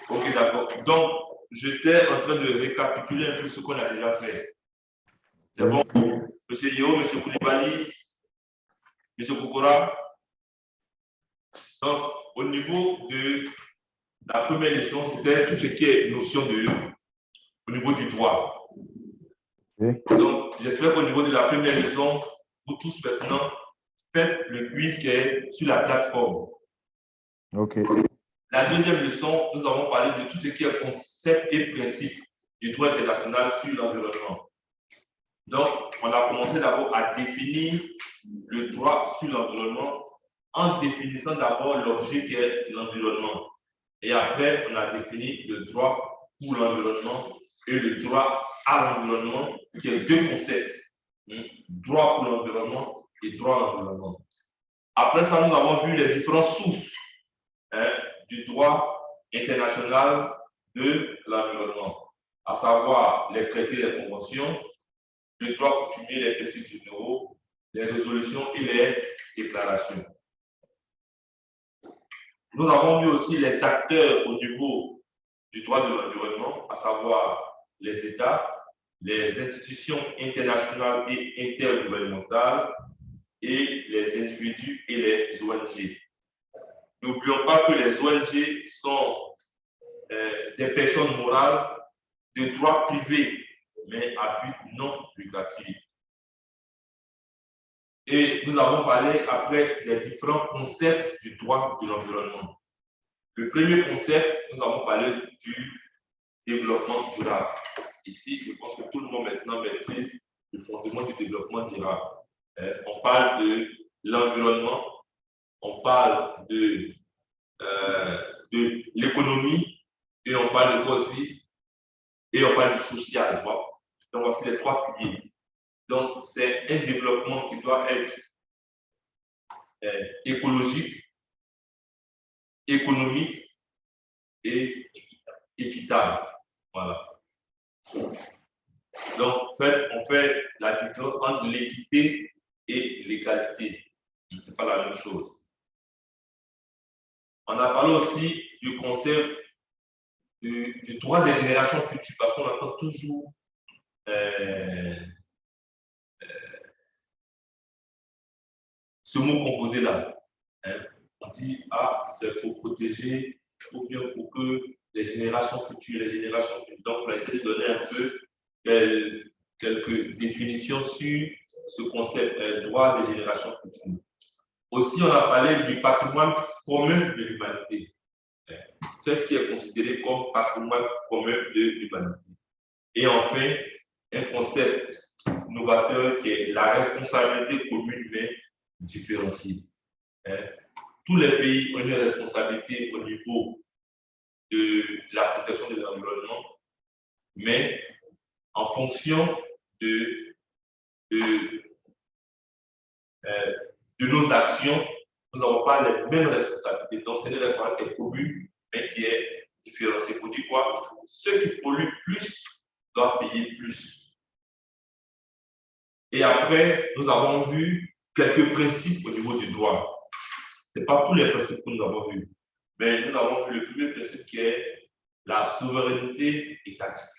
Ok, d'accord. Donc, j'étais en train de récapituler un peu ce qu'on a déjà fait. C'est bon? Monsieur Yeo, Monsieur Koulibaly, Monsieur Kokora. Donc, au niveau de la première leçon, c'était tout ce qui est notion au niveau du droit. Donc, j'espère qu'au niveau de la première leçon, vous tous maintenant faites le quiz qui est sur la plateforme. OK. La deuxième leçon, nous avons parlé de tout ce qui est concept et principe du droit international sur l'environnement. Donc, on a commencé d'abord à définir le droit sur l'environnement en définissant d'abord l'objet qui est l'environnement. Et après, on a défini le droit pour l'environnement et le droit à l'environnement, qui est deux concepts. Droit pour l'environnement et droit à l'environnement. Après ça, nous avons vu les différentes sources du droit international de l'environnement, à savoir les traités et les conventions, le droit coutumier, les principes généraux, les résolutions et les déclarations. Nous avons vu aussi les acteurs au niveau du droit de l'environnement, à savoir les États, les institutions internationales et intergouvernementales et les individus et les ONG. N'oublions pas que les ONG sont des personnes morales de droit privé, mais à but non lucratif. Et nous avons parlé après des différents concepts du droit de l'environnement. Le premier concept, nous avons parlé du développement durable. Ici, je pense que tout le monde maintenant maîtrise le fondement du développement durable. On parle de l'environnement, on parle de l'économie, et on parle de quoi aussi? Et on parle du social. Bon. Donc, voici les trois piliers. Donc, c'est un développement qui doit être écologique, économique et équitable. Voilà. Donc, en fait, on fait la différence entre l'équité et l'égalité. Ce n'est pas la même chose. On a parlé aussi du concept du droit des générations futures, parce qu'on entend toujours ce mot composé-là. On dit, ah, c'est pour protéger, ou bien pour que les générations futures, Donc, on va essayer de donner un peu quelques définitions sur ce concept, droit des générations futures. Aussi, on a parlé du patrimoine commun de l'humanité. Qu'est-ce qui est considéré comme patrimoine commun de l'humanité? Et enfin, un concept novateur qui est la responsabilité commune mais différenciée. Tous les pays ont une responsabilité au niveau de la protection de l'environnement, mais en fonction de nos actions, nous n'avons pas les mêmes responsabilités. Donc, c'est une responsabilité commune, mais qui est différenciée. Pour dire quoi? Ceux qui polluent plus doivent payer plus. Et après, nous avons vu quelques principes au niveau du droit. Ce n'est pas tous les principes que nous avons vus, mais nous avons vu le premier principe qui est la souveraineté étatique.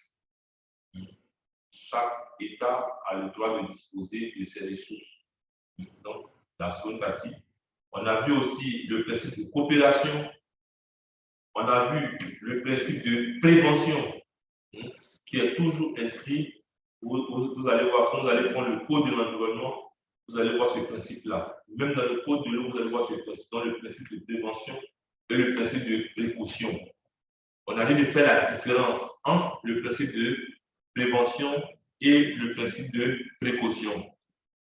Chaque État a le droit de disposer de ses ressources. Donc, la souveraineté. On a vu aussi le principe de coopération. On a vu le principe de prévention, qui est toujours inscrit. Vous allez voir, quand vous allez prendre le code de l'environnement, vous allez voir ce principe-là. Même dans le code de l'eau, vous allez voir ce principe, dans le principe de prévention et le principe de précaution. On a dit de faire la différence entre le principe de prévention et le principe de précaution.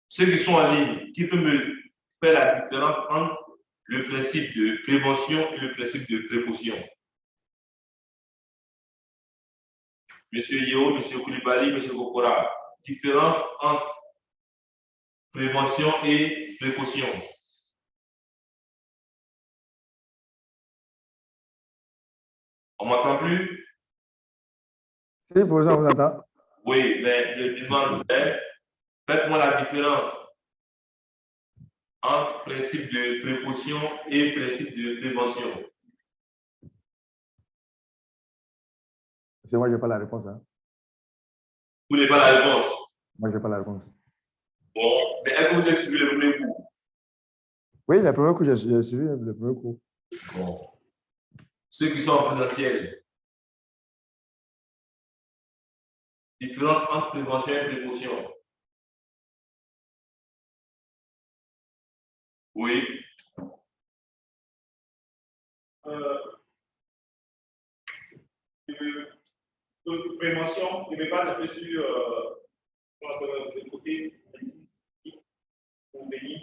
Ceux qui sont en ligne, qui peuvent me faire la différence entre le principe de prévention et le principe de précaution? Monsieur Yeo, Monsieur Koulibaly, Monsieur Kokora, différence entre prévention et précaution. On ne m'entend plus? Si, professeur, on vous entend. Oui, mais je demande, faites-moi la différence entre principe de précaution et principe de prévention. Parce que moi, je n'ai pas la réponse. Hein. Vous n'avez pas la réponse. Moi, je n'ai pas la réponse. Bon, mais est-ce que vous avez suivi le premier cours? Oui, le premier cours, j'ai suivi le premier cours. Bon. Ceux qui sont en présentiel. Différence entre prévention et précaution. Oui. Prévention, je ne vais pas un peu sur le côté pour venir.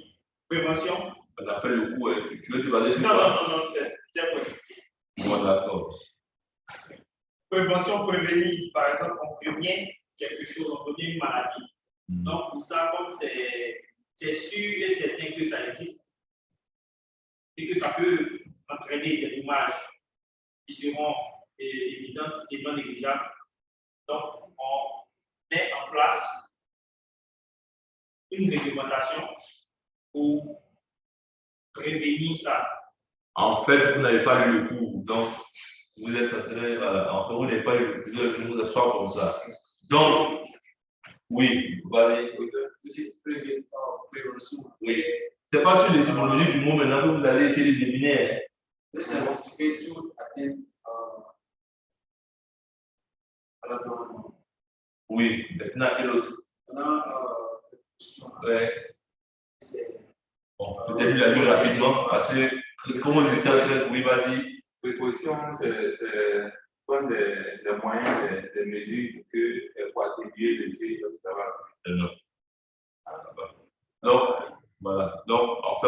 Prévention. On appelle le coup, tu veux te baser sur Non, quoi? non, c'est possible. Bon, d'accord. Prévention, prévenir, par exemple, on prévient quelque chose, on prévient une maladie. Donc, pour ça, comme c'est sûr et certain que ça existe et que ça peut entraîner des dommages qui seront évidentes et non négligeables. Donc, on met en place une réglementation pour prévenir ça. En fait, vous n'avez pas lu le cours, donc vous êtes en train, en fait, vous n'avez pas lu, vous êtes venu vous asseoir comme ça. Donc, oui, vous allez. Oui. C'est pas sur l'étymologie du mot maintenant que vous allez essayer de deviner. C'est anticiper toute atteinte à l'environnement. Oui, maintenant, et l'autre. Ouais. Bon, peut-être lui a lu rapidement parce que, comment vous étiez en train de. Oui, vas-y. Précaution, c'est prendre des moyens, des mesures pour atténuer le risque de travail. Non. Donc, voilà. Donc, en fait,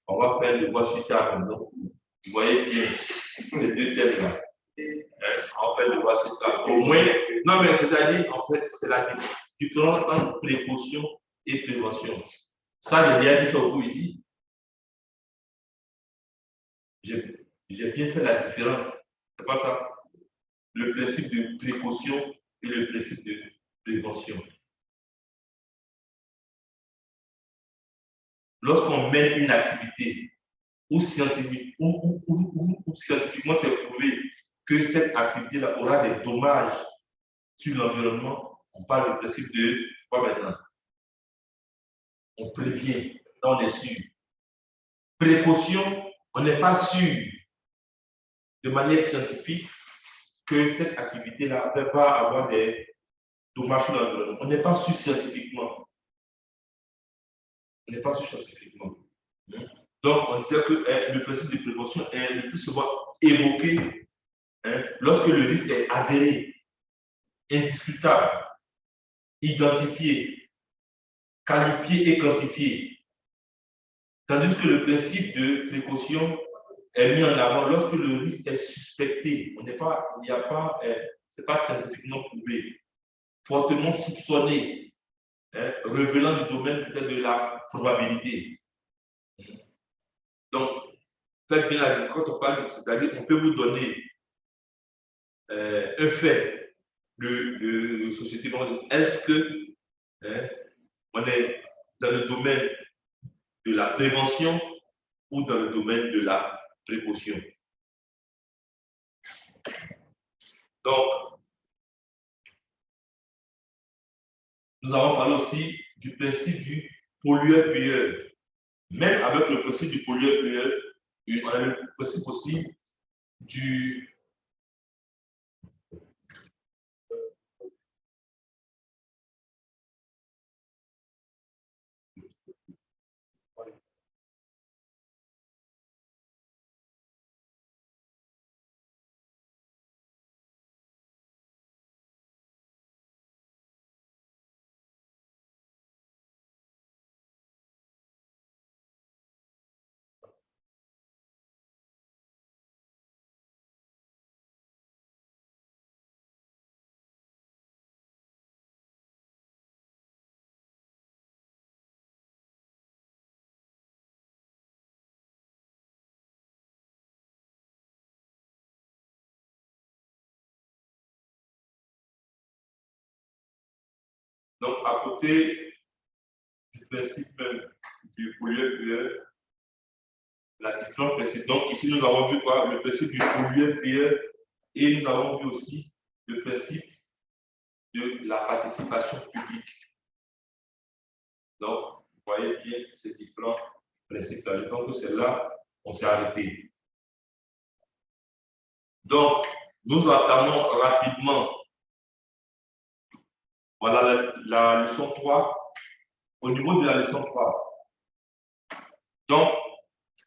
on va faire le voie sur table. Donc, vous voyez bien ces deux thèmes-là. On fait le voie sur table. Au moins, non, mais c'est-à-dire, en fait, c'est la différence entre précaution et prévention. Ça, j'ai déjà dit ça au bout ici. J'ai bien fait la différence. C'est pas ça. Le principe de précaution et le principe de prévention. Lorsqu'on mène une activité où scientifiquement c'est prouvé que cette activité-là aura des dommages sur l'environnement, on parle du principe de quoi maintenant? On prévient, on est sûr. Précaution, on n'est pas sûr de manière scientifique que cette activité-là va avoir des dommages sur l'environnement. On n'est pas sûr scientifiquement. On n'est pas sûr scientifiquement. Donc, on sait que le principe de prévention est le plus souvent évoqué lorsque le risque est avéré, indiscutable, identifié, qualifié et quantifié. Tandis que le principe de précaution est mis en avant lorsque le risque est suspecté. C'est pas scientifiquement prouvé, fortement soupçonné, révélant du domaine peut-être de la probabilité. Donc, faites bien la différence quand on parle, c'est-à-dire qu'on peut vous donner un fait de société. Est-ce que on est dans le domaine de la prévention ou dans le domaine de la précaution? Donc, nous avons parlé aussi du principe du pollueur-payeur. Même avec le principe du pollueur-payeur, on a le principe aussi du donc à côté du principe du pollueur-payeur, la différence principe. Donc ici nous avons vu quoi? Le principe du pollueur-payeur Et nous avons vu aussi le principe de la participation publique. Donc, vous voyez bien ces différents principes-là. Je pense que c'est là qu'on s'est arrêté. Donc, nous entamons rapidement. Voilà la leçon 3. Au niveau de la leçon 3. Donc,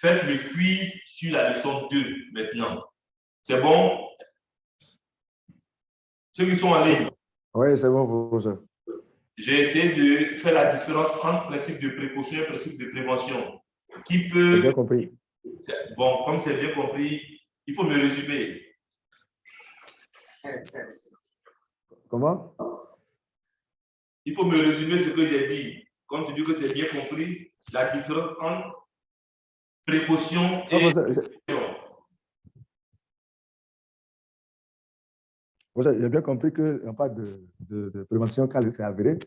faites le quiz sur la leçon 2 maintenant. C'est bon? Ceux qui sont en ligne. Oui, c'est bon, professeur. J'ai essayé de faire la différence entre principe de précaution et principe de prévention. Qui J'ai peut. bien compris. Bon, comme c'est bien compris, il faut me résumer. Comment? Il faut me résumer ce que j'ai dit. Comme tu dis que c'est bien compris, la différence entre précaution et prévention. J'ai bien compris qu'on parle de prévention quand le risque est avéré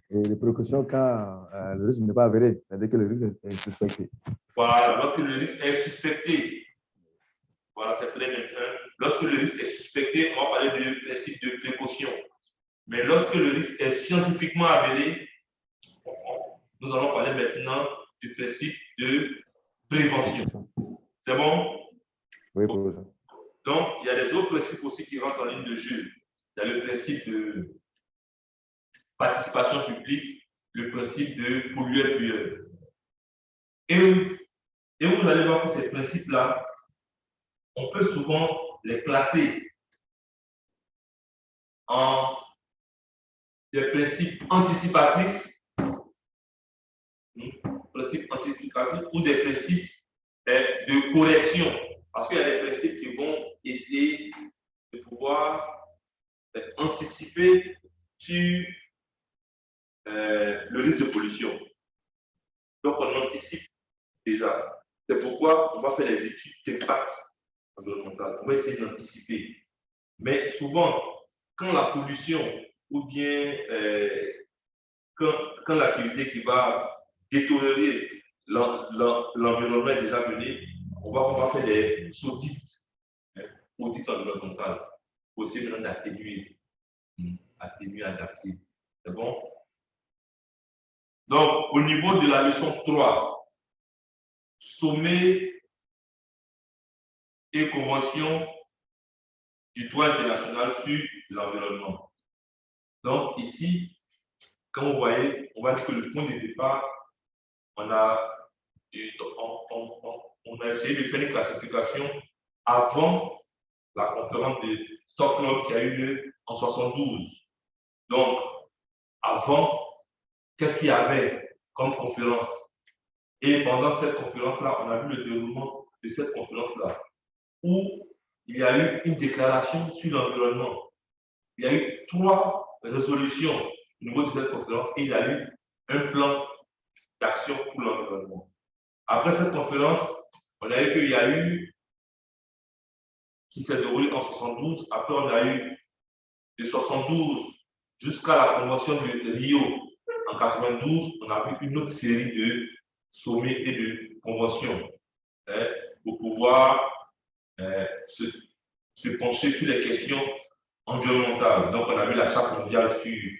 et de précaution quand le risque n'est pas avéré, c'est-à-dire que le risque est suspecté. Voilà, lorsque le risque est suspecté. Voilà, c'est très bien. Lorsque le risque est suspecté, on va parler du principe de précaution. Mais lorsque le risque est scientifiquement avéré, nous allons parler maintenant du principe de prévention. C'est bon? Oui, professeur. Donc, il y a des autres principes aussi qui rentrent en ligne de jeu. Il y a le principe de participation publique, le principe de pollueur-payeur. Et vous allez voir que ces principes-là, on peut souvent les classer en des principes anticipatrices, ou des principes de correction. Parce qu'il y a des principes qui vont essayer de pouvoir anticiper sur le risque de pollution. Donc, on anticipe déjà. C'est pourquoi on va faire les études d'impact environnemental. On va essayer d'anticiper. Mais souvent, quand la pollution ou bien quand l'activité qui va détériorer l'environnement est déjà menée, on va faire des audits, audits environnementaux, pour essayer d'atténuer, adapter. C'est bon? Donc, au niveau de la leçon 3, sommet et convention du droit international sur l'environnement. Donc, ici, comme vous voyez, on va dire que le point de départ, on a essayé de faire une classification avant la conférence de Stockholm qui a eu lieu en 1972. Donc, avant, qu'est-ce qu'il y avait comme conférence? Et pendant cette conférence-là, on a vu le déroulement de cette conférence-là, où il y a eu une déclaration sur l'environnement. Il y a eu 3 résolutions au niveau de cette conférence et il y a eu un plan d'action pour l'environnement. Après cette conférence, on a vu qu'il y a eu, qui s'est déroulée en 72, après on a eu de 72 jusqu'à la convention de Rio en 92, on a vu une autre série de sommets et de conventions pour pouvoir se pencher sur les questions environnementales. Donc, on a vu la Charte mondiale sur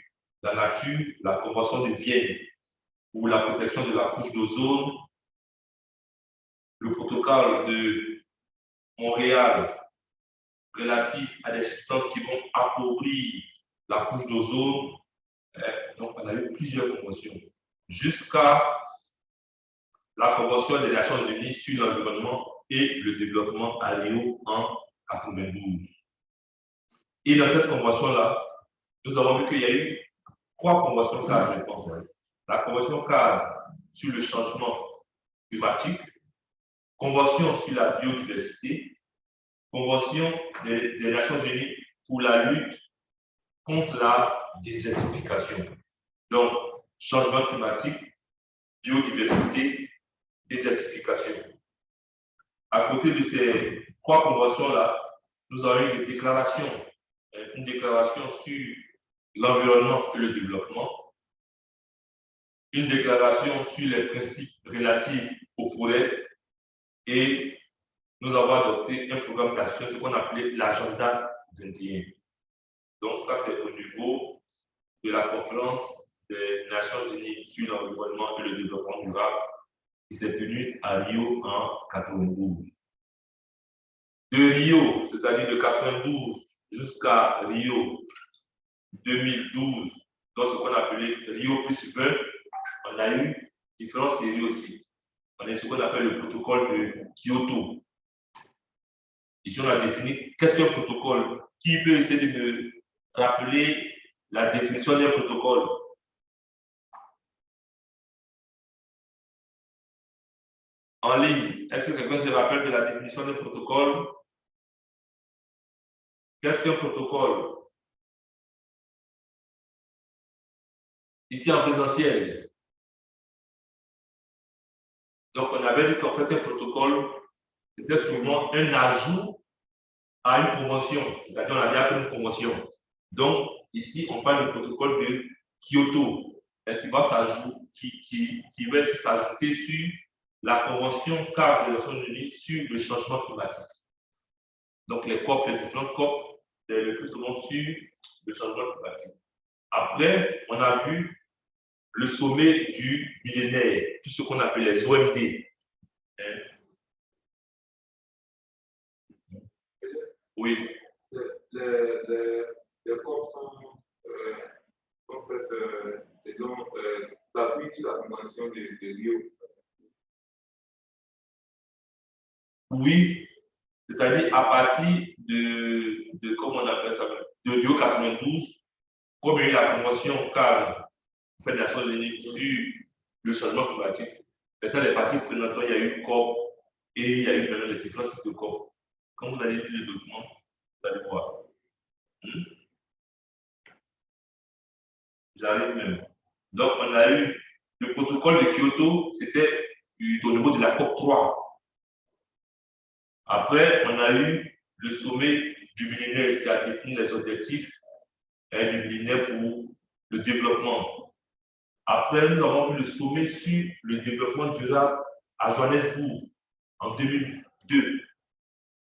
la nature, la Convention de Vienne pour la protection de la couche d'ozone, le protocole de Montréal relatif à des substances qui vont appauvrir la couche d'ozone. Donc, on a eu plusieurs conventions jusqu'à la Convention des Nations Unies sur l'environnement et le développement à Rio en 92. Et dans cette convention-là, nous avons vu qu'il y a eu 3 conventions cadres, je pense. La convention cadre sur le changement climatique, convention sur la biodiversité, convention des Nations Unies pour la lutte contre la désertification. Donc, changement climatique, biodiversité, désertification. À côté de ces 3 conventions-là, nous avons eu une déclaration sur l'environnement et le développement, une déclaration sur les principes relatifs aux forêts et nous avons adopté un programme d'action, ce qu'on appelait l'agenda 21. Donc, ça, c'est au niveau de la conférence des Nations Unies sur l'environnement et le développement durable qui s'est tenue à Rio en 92. De Rio, c'est-à-dire de 92 jusqu'à Rio 2012, dans ce qu'on appelait Rio plus 20, on a eu différentes séries aussi. On a ce qu'on appelle le protocole de Kyoto. Ici, on a défini qu'est-ce qu'un protocole. Qui peut essayer de me rappeler la définition d'un protocole? En ligne, est-ce que quelqu'un se rappelle de la définition d'un protocole? Qu'est-ce qu'un protocole? Ici en présentiel. Donc, on avait dit qu'en fait, un protocole, c'était souvent un ajout à une convention. C'est-à-dire, on avait appelé une convention. Donc, ici, on parle du protocole de Kyoto, qui va s'ajouter sur la convention cadre des Nations Unies sur le changement climatique. Donc, les COP, les différentes COP, c'est le plus souvent sur le changement climatique. Après, on a vu le sommet du millénaire, tout ce qu'on appelle les OMD. Oui. Les corps sont en fait, selon s'appuient sur la convention de Rio. Oui, c'est-à-dire à partir de comment on appelle ça, de Rio 92, comme il y a eu la convention cadre des Nations Unies sur le changement climatique, maintenant les parties prenantes, il y a eu COP et il y a eu maintenant les différents types de COP. Quand vous allez lire le document, vous allez voir. J'arrive même. Donc, on a eu le protocole de Kyoto, c'était au niveau de la COP 3. Après, on a eu le sommet du millénaire qui a défini les objectifs du millénaire pour le développement. Après, nous avons eu le sommet sur le développement durable à Johannesburg en 2002.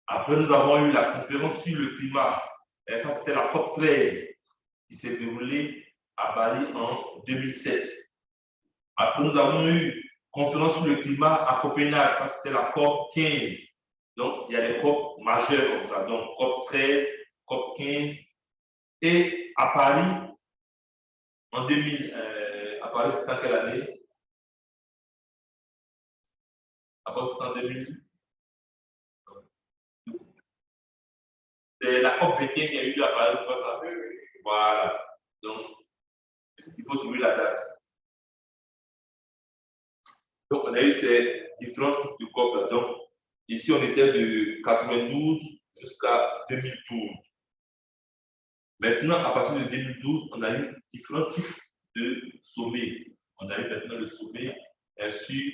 Après, nous avons eu la conférence sur le climat. Et ça, c'était la COP 13 qui s'est déroulée à Bali en 2007. Après, nous avons eu conférence sur le climat à Copenhague. Ça, c'était la COP 15. Donc, il y a des COP majeures comme ça. Donc, COP 13, COP 15. Et à Paris, en 2000, à Paris, c'était en quelle année? À Paris, c'était en 2000. C'est la COP 21 qui a eu lieu à Paris, c'est pas ça? Voilà. Donc, il faut trouver la date. Donc, on a eu ces différents types de COP là. Donc, ici, on était de 92 jusqu'à 2012. Maintenant, à partir de 2012, on a eu différents types de sommets. On a eu maintenant le sommet sur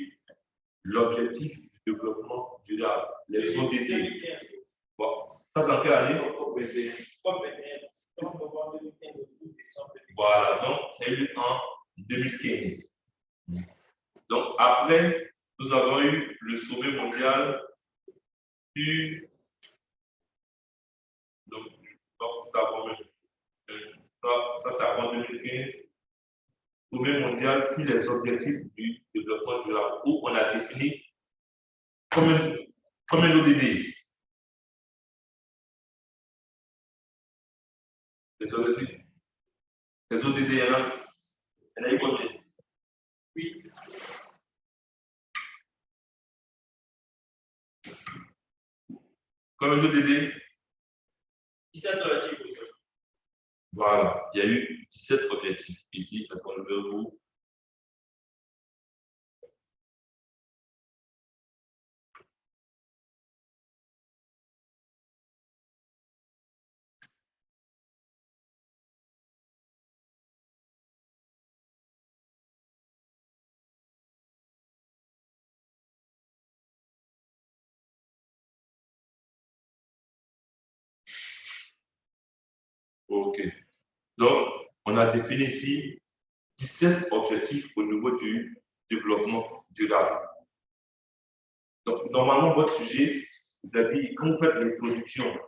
l'objectif du développement durable, les ODD. Bon, ça, c'est en quelle année? Voilà, donc c'est eu en 2015. Donc, après, nous avons eu le sommet mondial sur. Donc, ça c'est avant 2015. Sommet mondial sur les objectifs du développement durable, où on a défini comme un ODD. Les ODD, il y en a eu combien? Oui. Comme un ODD? 17 objectifs. Voilà, il y a eu 17 objectifs. Ici, on le veut vous. OK. Donc, on a défini ici 17 objectifs au niveau du développement durable. Donc, normalement, votre sujet, C'est-à-dire, quand vous faites l'introduction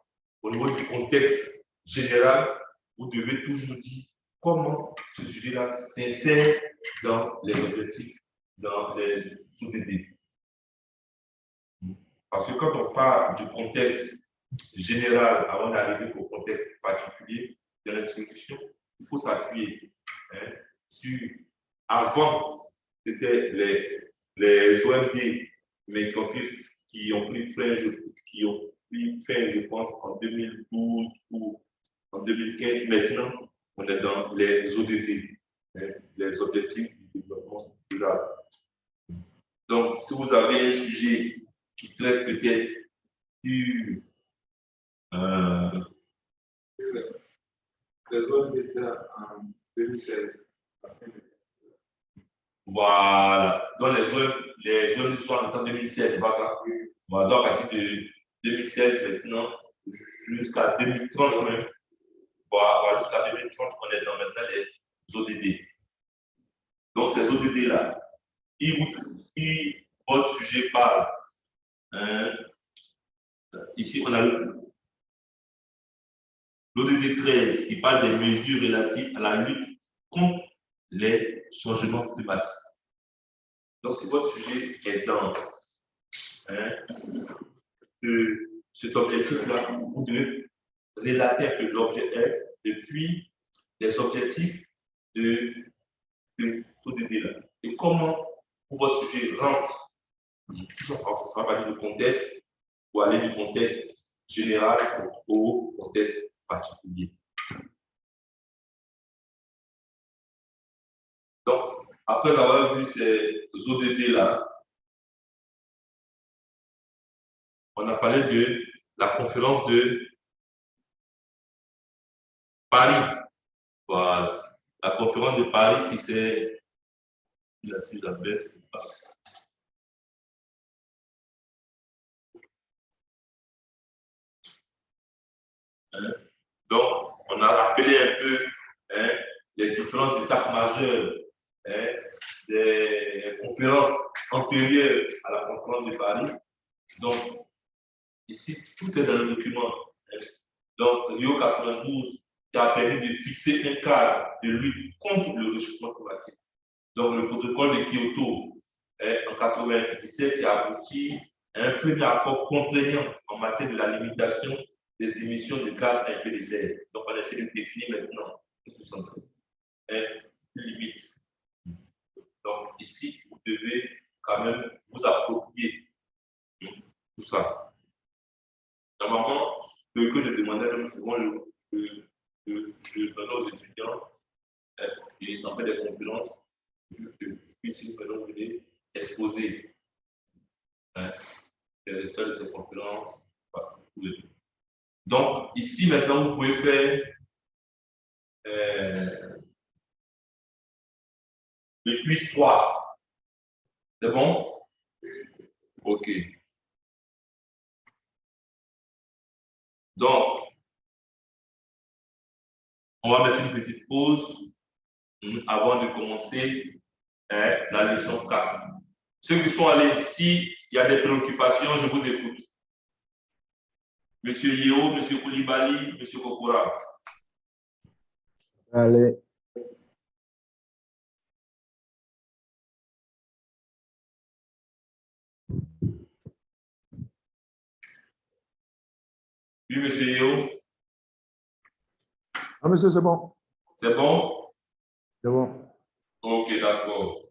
au niveau du contexte général, vous devez toujours dire comment ce sujet-là s'insère dans les objectifs, dans les ODD. Parce que quand on parle du contexte général avant d'arriver au contexte particulier de l'introduction, il faut s'appuyer sur, avant, c'était les OMD, mais qui ont pris fin, je pense, en 2012 ou en 2015. Maintenant, on est dans les ODD, les objectifs du développement durable. Donc, si vous avez un sujet qui traite peut-être sur Les autres déjà en 2016. Voilà. Donc, les zones sont en 2016, c'est pas ça? Voilà. Donc, à partir de 2016 maintenant, jusqu'à 2030 même. Voilà, jusqu'à 2030, on est dans maintenant les ODD. Donc, ces ODD-là, si votre sujet parle, ici, on a l'ODD 13 qui parle des mesures relatives à la lutte contre les changements climatiques. Donc, si votre sujet est dans cet objectif-là, vous devez relater que l'objet est depuis les objectifs de l'ODD-là. Et comment votre sujet rentre, ça sera pas du contexte, pour aller du contexte général au contexte particulier. Donc, après avoir vu ces ODD-là, on a parlé de la conférence de Paris. Voilà. La conférence de Paris qui s'est. Donc, on a rappelé un peu les différentes étapes majeures des conférences antérieures à la conférence de Paris. Donc, ici, tout est dans le document. Donc, Rio 92 qui a permis de fixer un cadre de lutte contre le réchauffement climatique. Donc, le protocole de Kyoto en 1997 qui a abouti à un premier accord contraignant en matière de la limitation des émissions de gaz à effet de serre. Donc, on essaie de définir maintenant une limite. Donc, ici, vous devez quand même vous approprier tout ça. Normalement, ce que je demandais, même souvent, je donnais aux étudiants, ils ont fait des conférences, que puissent venir exposer les résultats de ces conférences. Donc, ici, maintenant, vous pouvez faire le quiz 3. C'est bon? OK. Donc, on va mettre une petite pause avant de commencer la leçon 4. Ceux qui sont allés ici, il y a des préoccupations, je vous écoute. Monsieur Yeo, Monsieur Koulibaly, Monsieur Kokora. Allez. Oui, Monsieur Yeo. Ah, monsieur, c'est bon. C'est bon? C'est bon. OK, d'accord.